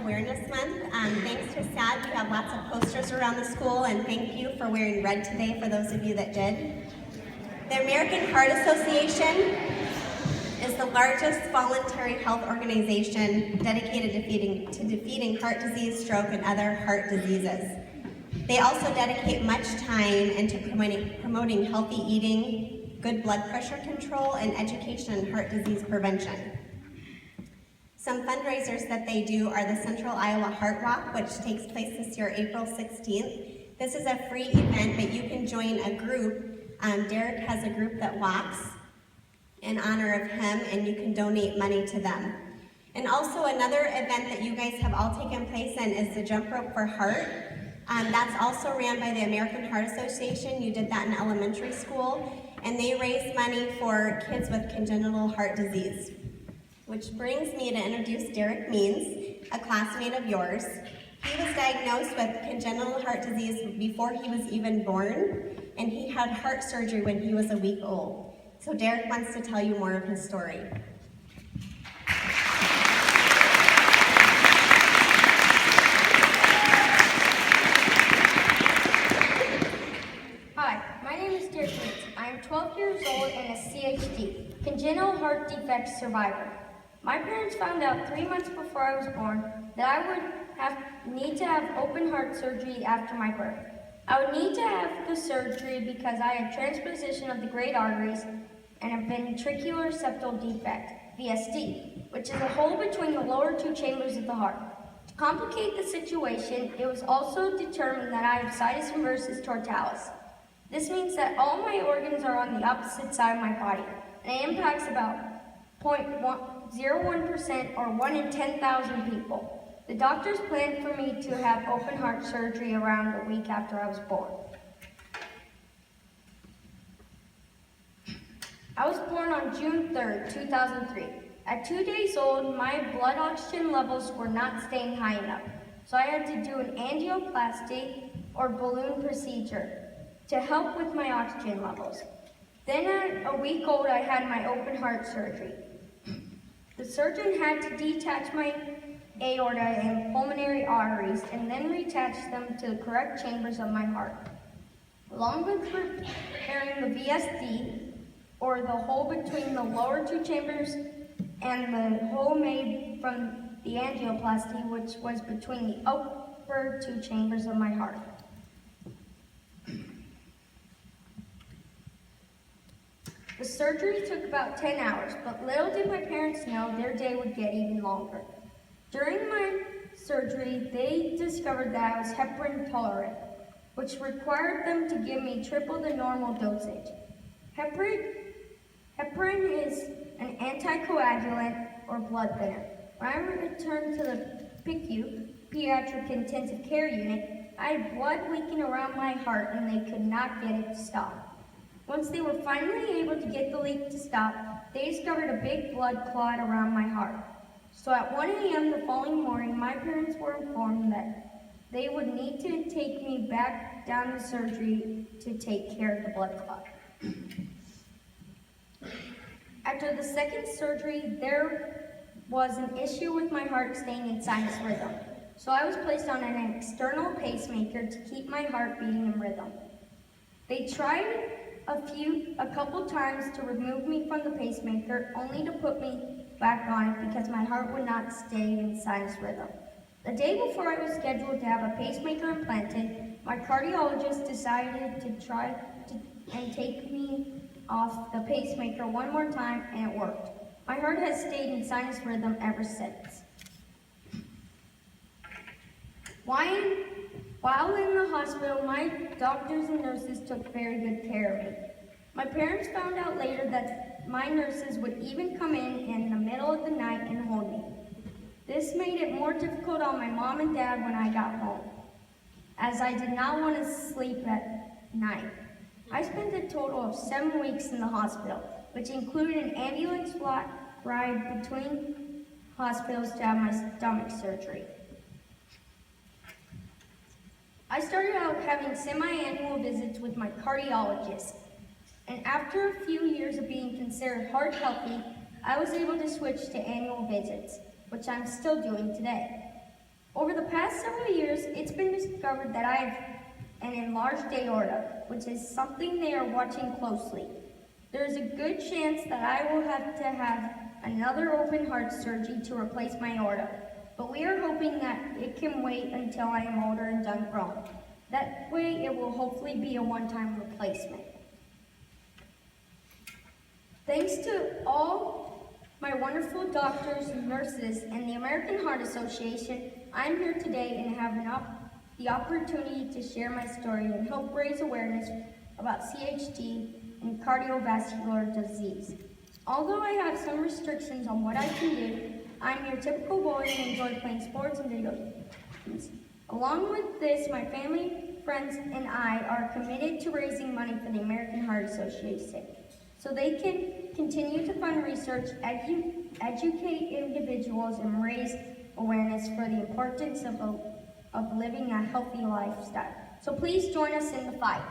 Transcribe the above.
Awareness Month. Thanks to SAD, we have lots of posters around the school, and thank you for wearing red today for those of you that did. The American Heart Association is the largest voluntary health organization dedicated to defeating heart disease, stroke, and other heart diseases. They also dedicate much time into promoting healthy eating, good blood pressure control, and education in heart disease prevention. Some fundraisers that they do are the Central Iowa Heart Walk, which takes place this year, April 16th. This is a free event, but you can join a group. Derek has a group that walks in honor of him, and you can donate money to them. And also another event that you guys have all taken place in is the Jump Rope for Heart. That's also ran by the American Heart Association. You did that in elementary school, and they raise money for kids with congenital heart disease. Which brings me to introduce Derek Means, a classmate of yours. He was diagnosed with congenital heart disease before he was even born, and he had heart surgery when he was a week old. So Derek wants to tell you more of his story. Hi, my name is Derek Means. I am 12 years old and a CHD, congenital heart defect survivor. My parents found out 3 months before I was born that I would need to have open heart surgery after my birth. I would need to have the surgery because I had transposition of the great arteries and a ventricular septal defect, VSD, which is a hole between the lower two chambers of the heart. To complicate the situation, it was also determined that I have situs inversus totalis. This means that all my organs are on the opposite side of my body, and it impacts about 0.01% or 1 in 10,000 people. The doctors planned for me to have open heart surgery around a week after I was born. I was born on June 3rd, 2003. At 2 days old, my blood oxygen levels were not staying high enough, so I had to do an angioplasty or balloon procedure to help with my oxygen levels. Then at a week old, I had my open heart surgery. The surgeon had to detach my aorta and pulmonary arteries and then reattach them to the correct chambers of my heart. Along with repairing the VSD, or the hole between the lower two chambers, and the hole made from the angioplasty, which was between the upper two chambers of my heart. The surgery took about 10 hours, but little did my parents know their day would get even longer. During my surgery, they discovered that I was heparin tolerant, which required them to give me triple the normal dosage. Heparin is an anticoagulant or blood thinner. When I returned to the PICU, Pediatric Intensive Care Unit, I had blood leaking around my heart and they could not get it to stop. Once they were finally able to get the leak to stop, they discovered a big blood clot around my heart. So at 1 a.m. the following morning, my parents were informed that they would need to take me back down to surgery to take care of the blood clot. After the second surgery, there was an issue with my heart staying in sinus rhythm. So I was placed on an external pacemaker to keep my heart beating in rhythm. They tried a couple times to remove me from the pacemaker, only to put me back on it because my heart would not stay in sinus rhythm. The day before I was scheduled to have a pacemaker implanted, my cardiologist decided to try and take me off the pacemaker one more time, and it worked. My heart has stayed in sinus rhythm ever since. While in the hospital, my doctors and nurses took very good care of me. My parents found out later that my nurses would even come in the middle of the night and hold me. This made it more difficult on my mom and dad when I got home, as I did not want to sleep at night. I spent a total of 7 weeks in the hospital, which included an ambulance ride between hospitals to have my stomach surgery. I started out having semi-annual visits with my cardiologist, and after a few years of being considered heart healthy, I was able to switch to annual visits, which I'm still doing today. Over the past several years, it's been discovered that I have an enlarged aorta, which is something they are watching closely. There is a good chance that I will have to have another open heart surgery to replace my aorta, but we are hoping that it can wait until I am older and done growing. That way, it will hopefully be a one-time replacement. Thanks to all my wonderful doctors, nurses, and the American Heart Association, I'm here today and have the opportunity to share my story and help raise awareness about CHD and cardiovascular disease. Although I have some restrictions on what I can do, I'm your typical boy and enjoy playing sports and video games. Along with this, my family, friends, and I are committed to raising money for the American Heart Association so they can continue to fund research, educate individuals, and raise awareness for the importance of living a healthy lifestyle. So please join us in the fight.